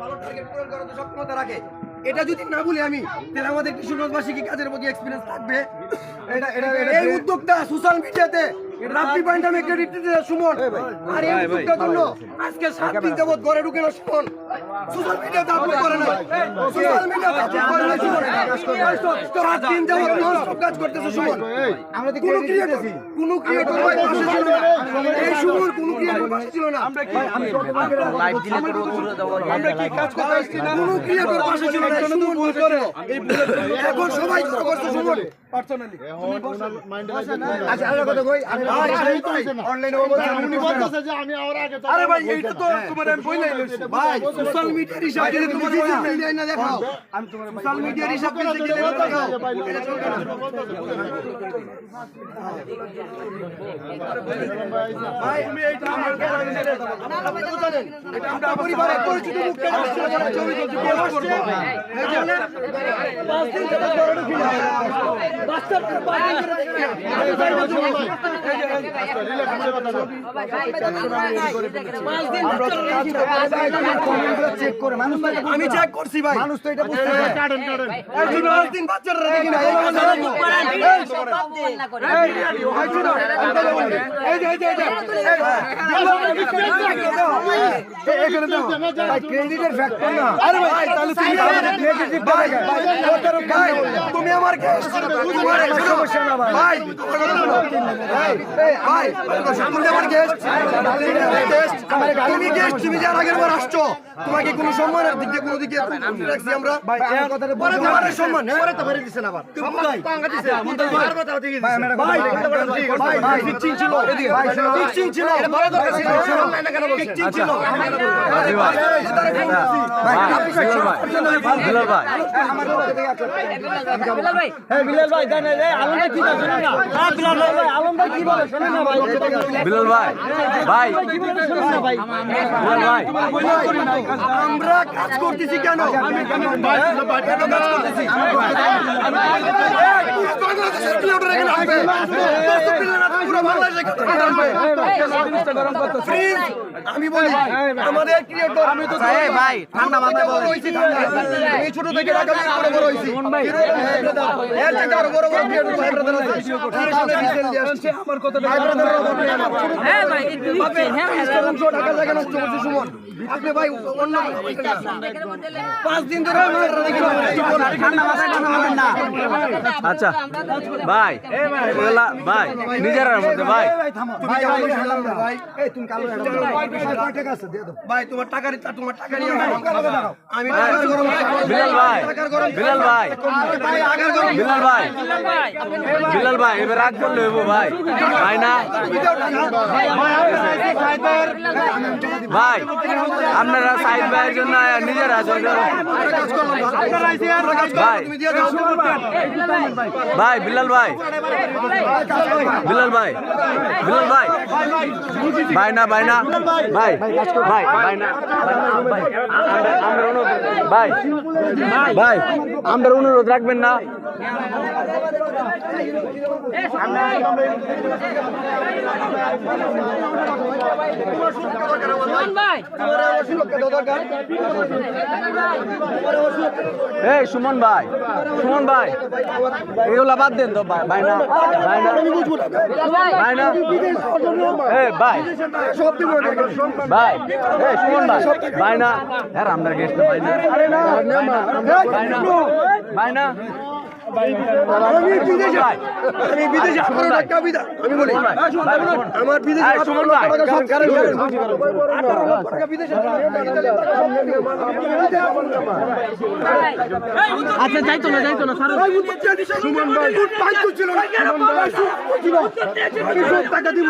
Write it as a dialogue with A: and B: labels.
A: ভালো টার্গেট পূরণ করার তো সক্ষমতা রাখে। এটা যদি না বলি আমি, তাহলে আমাদের কিশোরগঞ্জবাসী কি কাজের প্রতি এক্সপিরিয়েন্স থাকবে? এই উদ্যোক্তা সোশ্যাল মিডিয়াতে রাব্বি পয়েন্ট আমি ক্রেডিট দিতে সুমন, আর এই উদ্যোক্তার জন্য আজকে 7 দিন যাবত ঘরে ঢুকে না সুমন, সোশ্যাল মিডিয়াতে আপলোড করে না, সোশ্যাল মিডিয়াতে আপলোড করে না সুমন, 7 দিন যাবত ননস্টপ কাজ করতেছে সুমন। আমরা তো কোন ক্রিয়েটর ভাই পাশে ছিল না, এই সুমন কোন ক্রিয়েটর পাশে ছিল না। আমরা কি লাইভ দিলে আমরা কি কাজ করতে আসছি না? কোন ক্রিয়েটর পাশে ছিল না, সুমন ভুল করে এই এখন সবাই জড়ো করছে সুমন পার্সোনালি। আচ্ছা আরে কথা কই, অনলাইনে উনি বলতেছে যে আমি আর আগে। আরে ভাই এইটা তো তোমার আমি কইলাই লইছি ভাই, সোশ্যাল মিডিয়ার হিসাব দিলে তোমার মিডিয়ায় না দেখাও, আমি তোমার সোশ্যাল মিডিয়ার হিসাব দিতে গেলে দেখাও, এটা চলবে না ভাই। আমি এইটা আমার কেন ছেড়ে দাও, আপনি তো জানেন এটা আমরা পরিবারের পরিচিত মুখকে আসছে বলে ছবি তুলতে পোস্ট করব, এই জন্য 5 দিন থেকে ধরে ঢুকি না বাচ্চার 5 দিন ধরে আমি চেক করছি ভাই, মানুষ তো এটা বুঝতে পারে। 5 দিন বাচ্চারা দেখি না, ক্রেডিটের ফ্যাক্টর না। আরে ভাই তাহলে তুমি আমার সমস্যা না ভাই, ভাই তুমি আমার গেস্ট, তুমি গেস্ট, তুমি যার আগের বার আসছো, তোমাকে কোনো সম্মানের দিকে কোনো দিকে রাখছি আমরা ভাই, এই কথাটা পরে তোমার সম্মান পরে তো বেরে দিছেন আবার ভাই টাঙ্গা দিছে আর কথা দিয়ে দিছে ভাই ভাই ফিক্সিং ছিল, ভাই ফিক্সিং ছিল, এটা বড় দরকার ছিল, অনলাইনে কেন বলছেন ফিক্সিং ছিল
B: বিলাল ভাই এই বিলাল ভাই জানে রে আলম ভাই কি বলে না, হ্যাঁ বিলাল ভাই আলম ভাই কি বলে শুনুন না ভাই, বিলাল ভাই ভাই কি বলে শুনুন না ভাই, বিলাল ভাই
A: আমরা কাজ করতেছি কেন, আমি কেন ভাই কেন কাজ করতেছি, বাংলাদেশের প্লেয়াররা এখানে আসবে, পুরো বাংলাদেশে কাজ করবে, আমি বলি আমাদের ক্রিয়েটর, আমি তো
B: ভাই ঠান্ডা মাথায় বল,
A: এই ছোট থেকে ঢাকা থেকে বড় বড় হইছি এর থেকে আরো বড় বড় ক্রিয়েটর ভাই ব্রাদার আছে, আমার কথাটা ভাই ব্রাদার হ্যাঁ ভাই হ্যাঁ ঢাকা জায়গা নষ্ট করছে সুমন, আপনি ভাই অন্য 5 দিন ধরে
B: ঠান্ডা মাথায় কথা বলেন না। আচ্ছা ভাই ভাই নিজের মধ্যে ভাই
A: ভাই ভাই এই তুমি কালো টাকা আছে দিয়ে দাও ভাই, তোমার টাকা নিয়ে আমি টাকার গরম
B: বিলাল ভাই বিলাল ভাই বিলাল ভাই বিলাল ভাই এবার রাগ করলে হইব ভাই, ভাই না ভাই আপনারা সাইদ ভাইয়ের জন্য নিজেরা ভাই ভাই বিলাল ভাই বিলাল ভাই বিলাল ভাই ভাই না ভাই না ভাই ভাই ভাই না আমরা ভাই ভাই আমরা অনুরোধ রাখবেন না, এই সুমন ভাই এগুলা বাদ দেন তো ভাই না ভাই না ভাই না এই ভাই ভাই এই সুমন ভাই ভাই না হ্যাঁ আপনার গেস্ট ভাই না ভাই না ভাই না
A: আমি বিদেশে আমি বলি আমার বিদেশে
B: আচ্ছা যাইতো না
A: সুমন ভাই ছিল টাকা দিব